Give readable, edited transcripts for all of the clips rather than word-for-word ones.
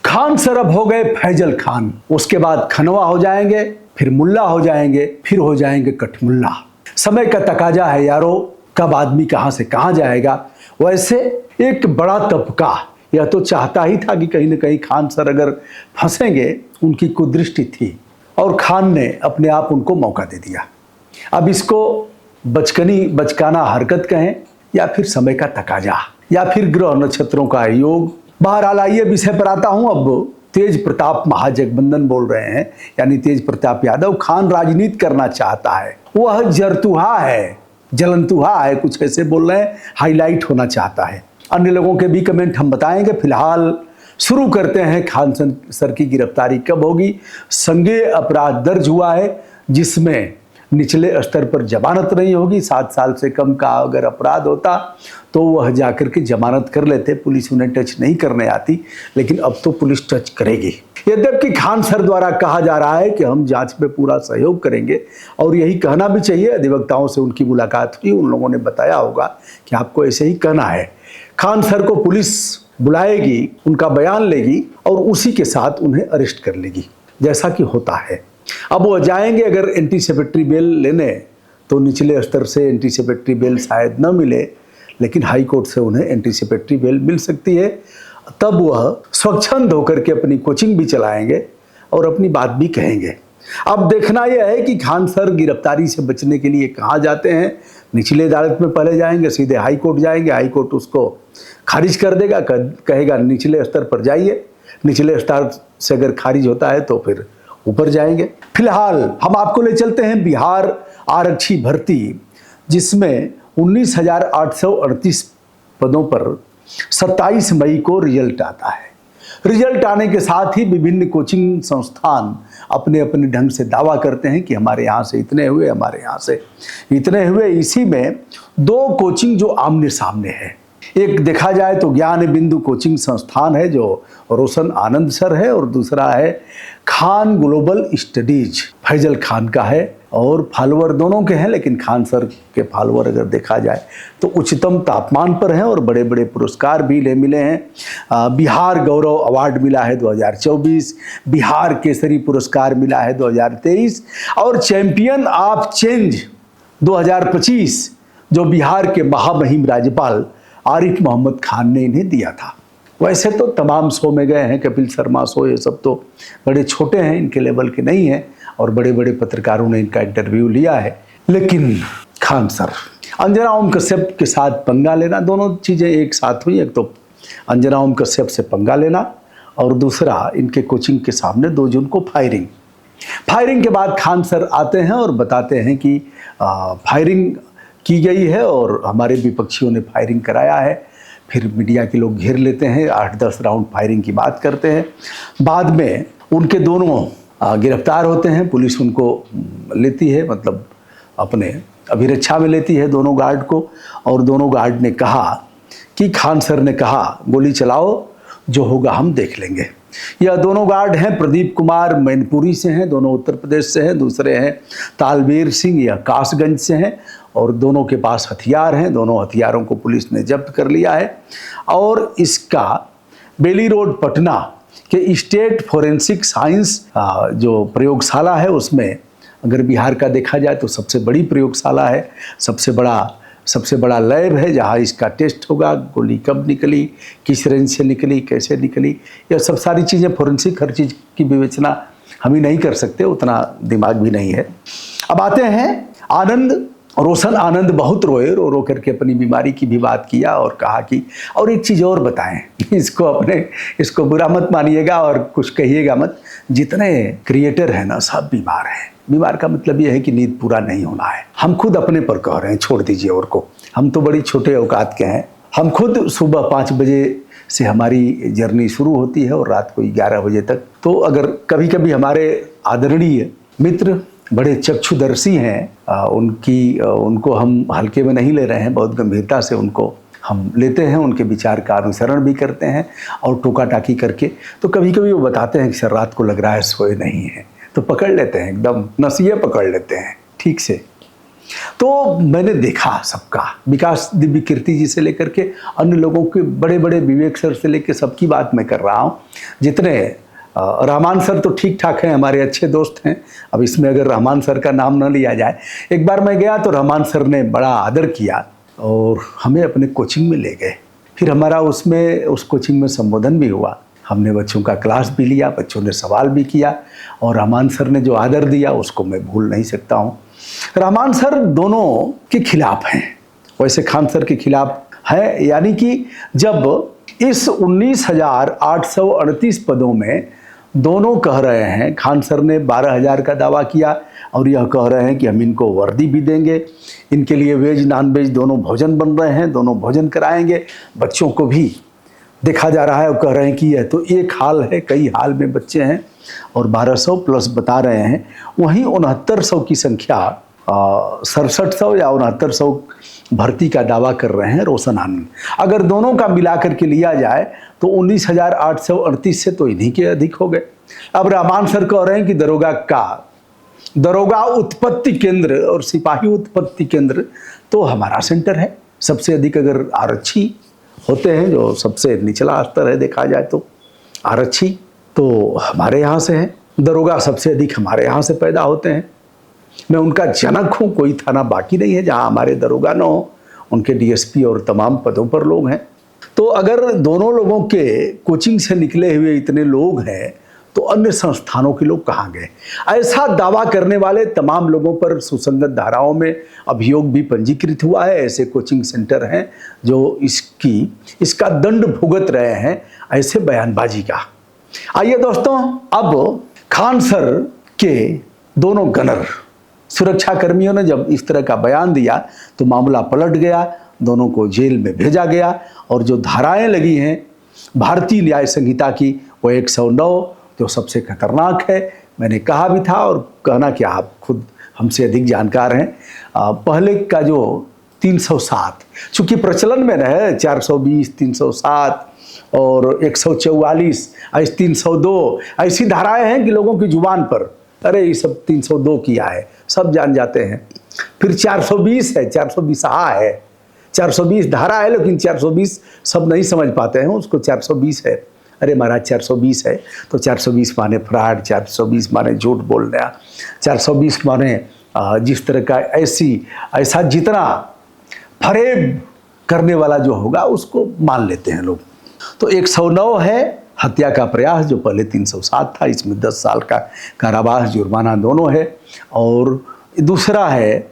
Khan sir अब हो गए फैजल खान, उसके बाद खनवा हो जाएंगे, फिर मुल्ला हो जाएंगे, फिर हो जाएंगे कठमुल्ला। समय का तकाजा है यारो, कब आदमी कहां से कहां जाएगा। वैसे एक बड़ा तबका यह तो चाहता ही था कि कहीं न कहीं खान सर अगर फंसेंगे, उनकी कुदृष्टि थी और खान ने अपने आप उनको मौका दे दिया। अब इसको बचकाना हरकत कहें या फिर समय का तकाजा या फिर ग्रह नक्षत्रों का योग। बहरहाल आइए विषय पर आता हूं। अब तेज प्रताप महाजगबंदन बोल रहे हैं, यानी तेज प्रताप यादव। खान राजनीति करना चाहता है, वह जरतुहा है, जलनतुहा है, कुछ ऐसे बोल रहे हैं, हाईलाइट होना चाहता है। अन्य लोगों के भी कमेंट हम बताएंगे। फिलहाल शुरू करते हैं। खान सर की गिरफ्तारी कब होगी? संज्ञेय अपराध दर्ज हुआ है जिसमें निचले स्तर पर जमानत नहीं होगी। 7 साल से कम का अगर अपराध होता तो वह जाकर के जमानत कर लेते, पुलिस उन्हें टच नहीं करने आती, लेकिन अब तो पुलिस टच करेगी। यद्यपि खान सर द्वारा कहा जा रहा है कि हम जांच में पूरा सहयोग करेंगे, और यही कहना भी चाहिए। अधिवक्ताओं से उनकी मुलाकात हुई, उन लोगों ने बताया होगा कि आपको ऐसे ही कहना है। खान सर को पुलिस बुलाएगी, उनका बयान लेगी और उसी के साथ उन्हें अरेस्ट कर लेगी, जैसा कि होता है। अब वो जाएंगे अगर एंटीसिपेटरी बेल लेने, तो निचले स्तर से एंटीसिपेटरी बेल शायद न मिले, लेकिन हाई कोर्ट से उन्हें एंटीसिपेटरी बेल मिल सकती है। तब वह स्वच्छंद होकर के अपनी कोचिंग भी चलाएंगे और अपनी बात भी कहेंगे। अब देखना यह है कि खान सर गिरफ्तारी से बचने के लिए कहाँ जाते हैं। निचले अदालत में पहले जाएंगे, सीधे हाई कोर्ट जाएंगे, हाई कोर्ट उसको खारिज कर देगा, कहेगा निचले स्तर पर जाइए। निचले स्तर से अगर खारिज होता है तो फिर ऊपर जाएंगे। फिलहाल हम आपको ले चलते हैं बिहार आरक्षी भर्ती, जिसमें 19,838 पदों पर 27 मई को रिजल्ट आता है। रिजल्ट आने के साथ ही विभिन्न कोचिंग संस्थान अपने अपने ढंग से दावा करते हैं कि हमारे यहाँ से इतने हुए, हमारे यहाँ से इतने हुए। इसी में 2 कोचिंग जो आमने सामने है। एक देखा जाए तो ज्ञान बिंदु कोचिंग संस्थान है जो रोशन आनंद सर है, और दूसरा है खान ग्लोबल स्टडीज, फैजल खान का है। और फॉलोअर दोनों के हैं, लेकिन खान सर के फॉलोअर अगर देखा जाए तो उच्चतम तापमान पर हैं और बड़े बड़े पुरस्कार भी मिले हैं। बिहार गौरव अवार्ड मिला है 2024, बिहार केसरी पुरस्कार मिला है 2023, और चैंपियन ऑफ चेंज 2025 जो बिहार के महामहिम राज्यपाल आरिफ मोहम्मद खान ने इन्हें दिया था। वैसे तो तमाम शो में गए हैं, कपिल शर्मा शो, ये सब तो बड़े छोटे हैं, इनके लेवल के नहीं हैं, और बड़े बड़े पत्रकारों ने इनका इंटरव्यू लिया है। लेकिन खान सर, अंजना ओम कश्यप के साथ पंगा लेना, दोनों चीज़ें एक साथ हुई। एक तो अंजना ओम कश्यप से पंगा लेना, और दूसरा इनके कोचिंग के सामने 2 जून को फायरिंग के बाद खान सर आते हैं और बताते हैं कि फायरिंग की गई है और हमारे विपक्षियों ने फायरिंग कराया है। फिर मीडिया के लोग घेर लेते हैं, 8-10 राउंड फायरिंग की बात करते हैं। बाद में उनके दोनों गिरफ्तार होते हैं, पुलिस उनको लेती है, मतलब अपने अभिरक्षा में लेती है दोनों गार्ड को। और दोनों गार्ड ने कहा कि खान सर ने कहा गोली चलाओ, जो होगा हम देख लेंगे। यह दोनों गार्ड हैं, प्रदीप कुमार मैनपुरी से हैं, दोनों उत्तर प्रदेश से हैं। दूसरे हैं तालवीर सिंह, यह कासगंज से हैं, और दोनों के पास हथियार हैं। दोनों हथियारों को पुलिस ने जब्त कर लिया है। और इसका बेली रोड पटना के स्टेट फोरेंसिक साइंस जो प्रयोगशाला है, उसमें अगर बिहार का देखा जाए तो सबसे बड़ी प्रयोगशाला है, सबसे बड़ा लैब है जहां इसका टेस्ट होगा। गोली कब निकली, किस रेंज से निकली, कैसे निकली, यह सब सारी चीज़ें फोरेंसिक, हर चीज़ की विवेचना हम ही नहीं कर सकते, उतना दिमाग भी नहीं है। अब आते हैं रोशन आनंद बहुत रोए, रो करके अपनी बीमारी की भी बात किया और कहा कि और एक चीज़ और बताएं, इसको बुरा मत मानिएगा और कुछ कहिएगा मत, जितने क्रिएटर हैं ना सब बीमार हैं। बीमार का मतलब यह है कि नींद पूरा नहीं होना है। हम खुद अपने पर कह रहे हैं, छोड़ दीजिए और को, हम तो बड़ी छोटे औकात के हैं। हम खुद सुबह 5 बजे से हमारी जर्नी शुरू होती है और रात को 11 बजे तक। तो अगर कभी कभी हमारे आदरणीय मित्र बड़े चक्षुदर्शी हैं, उनको हम हल्के में नहीं ले रहे हैं, बहुत गंभीरता से उनको हम लेते हैं, उनके विचार का अनुसरण भी करते हैं और टोका टाकी करके। तो कभी कभी वो बताते हैं कि सर रात को लग रहा है सोए नहीं है, तो पकड़ लेते हैं, एकदम नसीहे पकड़ लेते हैं ठीक से। तो मैंने देखा सबका, विकास दिव्य कीर्ति जी से लेकर के अन्य लोगों के, बड़े बड़े विवेक सर से लेकर सबकी बात मैं कर रहा हूँ। जितने रहमान सर तो ठीक ठाक हैं, हमारे अच्छे दोस्त हैं। अब इसमें अगर रहमान सर का नाम न लिया जाए, एक बार मैं गया तो रहमान सर ने बड़ा आदर किया और हमें अपने कोचिंग में ले गए। फिर हमारा उसमें उस कोचिंग में संबोधन भी हुआ, हमने बच्चों का क्लास भी लिया, बच्चों ने सवाल भी किया और रहमान सर ने जो आदर दिया उसको मैं भूल नहीं सकता हूँ। रहमान सर दोनों के खिलाफ हैं, वैसे खान सर के खिलाफ है। यानी कि जब इस 19,838 पदों में दोनों कह रहे हैं, खान सर ने 12,000 का दावा किया और यह कह रहे हैं कि हम इनको वर्दी भी देंगे, इनके लिए वेज नॉन वेज दोनों भोजन बन रहे हैं, दोनों भोजन कराएंगे, बच्चों को भी देखा जा रहा है। वो कह रहे हैं कि यह तो एक हाल है, कई हाल में बच्चे हैं और 1200 प्लस बता रहे हैं। वहीं 6900 की संख्या 6700 या 6900 भर्ती का दावा कर रहे हैं रोशन आनंद। अगर दोनों का मिलाकर के लिया जाए तो 19,838 से तो इन्हीं के अधिक हो गए। अब रहमान सर कह रहे हैं कि दरोगा उत्पत्ति केंद्र और सिपाही उत्पत्ति केंद्र तो हमारा सेंटर है। सबसे अधिक अगर आरक्षी होते हैं, जो सबसे निचला स्तर है देखा जाए तो आरक्षी तो हमारे यहाँ से है, दरोगा सबसे अधिक हमारे यहाँ से पैदा होते हैं। मैं उनका जनक हूँ, कोई थाना बाकी नहीं है जहाँ हमारे दरोगा न हो। उनके डीएसपी और तमाम पदों पर लोग हैं। तो अगर दोनों लोगों के कोचिंग से निकले हुए इतने लोग हैं तो अन्य संस्थानों के लोग कहाँ गए? ऐसा दावा करने वाले तमाम लोगों पर सुसंगत धाराओं में अभियोग भी पंजीकृत हुआ है। ऐसे कोचिंग सेंटर हैं जो इसका दंड भुगत रहे हैं ऐसे बयानबाजी का। आइए दोस्तों, अब खान सर के दोनों गनर सुरक्षा कर्मियों ने जब इस तरह का बयान दिया तो मामला पलट गया, दोनों को जेल में भेजा गया और जो धाराएं लगी हैं भारतीय न्याय संहिता की वो 109 जो सबसे खतरनाक है। मैंने कहा भी था और कहना कि आप खुद हमसे अधिक जानकार हैं। पहले का जो 307 चूँकि प्रचलन में रहे, 420, 307 और 144, ऐसी 302 ऐसी धाराएं हैं कि लोगों की जुबान पर अरे ये सब 302 किया है, सब जान जाते हैं। फिर 420 है, 420 है, 420 धारा है, लेकिन 420 सब नहीं समझ पाते हैं, उसको 420 है। अरे महाराज 420 है तो 420 माने फ्रॉड, 420 माने झूठ बोलना, 420 माने जिस तरह का ऐसा जितना फरेब करने वाला जो होगा उसको मान लेते हैं लोग। तो 109 है हत्या का प्रयास, जो पहले 307 था, इसमें 10 साल का कारावास जुर्माना दोनों है। और दूसरा है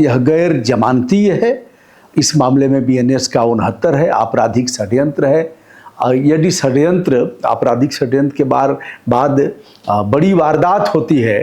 यह गैर जमानतीय है, इस मामले में BNS का 69 है, आपराधिक षड्यंत्र है। यदि आपराधिक षड्यंत्र के बाद बड़ी वारदात होती है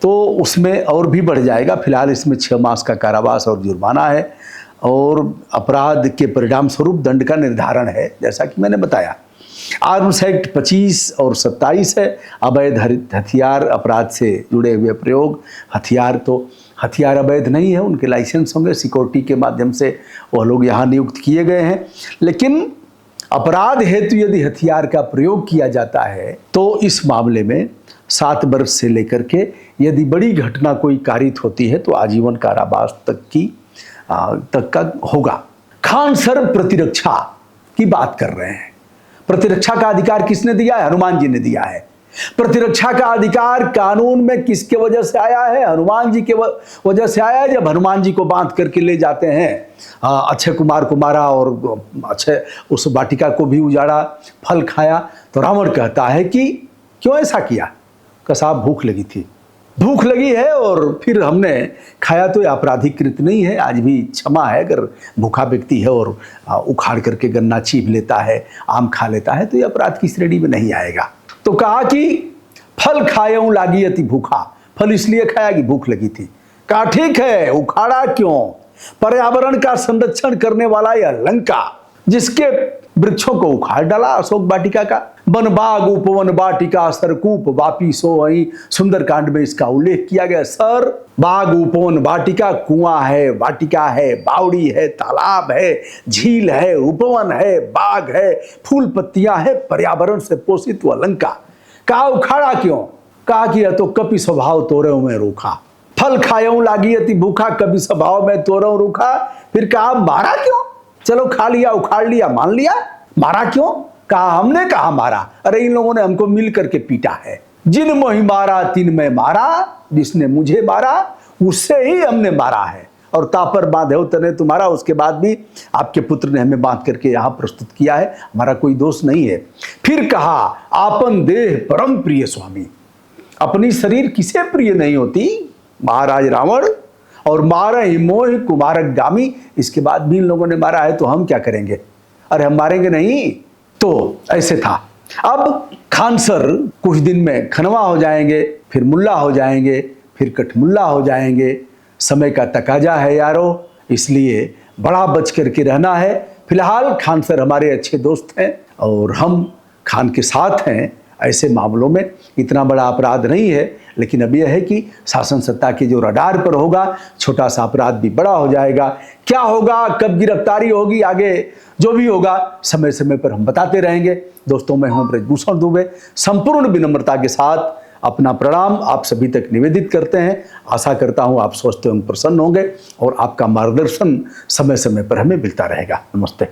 तो उसमें और भी बढ़ जाएगा। फिलहाल इसमें 6 मास का कारावास और जुर्माना है और अपराध के परिणाम स्वरूप दंड का निर्धारण है, जैसा कि मैंने बताया। आर्म्स एक्ट 25 और 27 है, अवैध हथियार अपराध से जुड़े हुए प्रयोग। हथियार अवैध नहीं है, उनके लाइसेंस होंगे, सिक्योरिटी के माध्यम से वह लोग यहाँ नियुक्त किए गए हैं। लेकिन अपराध हेतु यदि हथियार का प्रयोग किया जाता है तो इस मामले में 7 वर्ष से लेकर के यदि बड़ी घटना कोई कारित होती है तो आजीवन कारावास तक का होगा। खान सर प्रतिरक्षा की बात कर रहे हैं। प्रतिरक्षा का अधिकार किसने दिया है? हनुमान जी ने दिया है। प्रतिरक्षा का अधिकार कानून में किसके वजह से आया है? हनुमान जी के वजह से आया है। जब हनुमान जी को बांध करके ले जाते हैं, अक्षय कुमार को मारा और अक्षय उस वाटिका को भी उजाड़ा, फल खाया, तो रावण कहता है कि क्यों ऐसा किया? साहब भूख लगी थी, भूख लगी है और फिर हमने खाया तो आपराधिक कृत्य नहीं है, आज भी क्षमा है। अगर भूखा व्यक्ति है और उखाड़ करके गन्ना चीप लेता है, आम खा लेता है तो ये अपराध की श्रेणी में नहीं आएगा। तो कहा कि फल खायऊं लागी अति भूखा, फल इसलिए खाया कि भूख लगी थी। कहा ठीक है, उखाड़ा क्यों? पर्यावरण का संरक्षण करने वाला यह लंका जिसके वृक्षों को उखाड़ डाला, अशोक वाटिका का वन बाग उपवन वाटिका सरकूप वापी सो वही सुंदरकांड में इसका उल्लेख किया गया। सर बाग उपवन वाटिका, कुआं है, वाटिका है, बावड़ी है, तालाब है, झील है, उपवन है, बाग है, फूल पत्तियां है, पर्यावरण से पोषित वह लंका। कहा उखाड़ा क्यों? कहा कि तो कपि स्वभाव तोरे में रोका। फल खायूं लागी अति भूखा, कभी स्वभाव में तोरऊं रूखा। फिर कहा मारा क्यों? चलो खा लिया, उखाड़ लिया, मान लिया, मारा क्यों? कहा हमने कहा मारा, अरे इन लोगों ने हमको मिल करके पीटा है। जिन मोहि मारा तिन में मारा, जिसने मुझे मारा उससे ही हमने मारा है। और तापर बांधे तने तुम्हारा, उसके बाद भी आपके पुत्र ने हमें बांध करके यहाँ प्रस्तुत किया है, हमारा कोई दोष नहीं है। फिर कहा आपन देह परम प्रिय स्वामी, अपनी शरीर किसे प्रिय नहीं होती महाराज रावण, और मारे ही मोह कुमारक गामी। इसके बाद भी इन लोगों ने मारा है तो हम क्या करेंगे? अरे हम मारेंगे नहीं। तो ऐसे था। अब खान सर कुछ दिन में खनवा हो जाएंगे, फिर मुल्ला हो जाएंगे, फिर कठमुल्ला हो जाएंगे। समय का तकाजा है यारो, इसलिए बड़ा बच करके रहना है। फिलहाल खान सर हमारे अच्छे दोस्त हैं और हम खान के साथ हैं। ऐसे मामलों में इतना बड़ा अपराध नहीं है, लेकिन अब यह है कि शासन सत्ता के जो रडार पर होगा, छोटा सा अपराध भी बड़ा हो जाएगा। क्या होगा, कब गिरफ्तारी होगी, आगे जो भी होगा समय समय पर हम बताते रहेंगे। दोस्तों, मैं हूं ब्रजभूषण दुबे, संपूर्ण विनम्रता के साथ अपना प्रणाम आप सभी तक निवेदित करते हैं। आशा करता हूं आप स्वस्थ एवं प्रसन्न होंगे और आपका मार्गदर्शन समय समय पर हमें मिलता रहेगा। नमस्ते।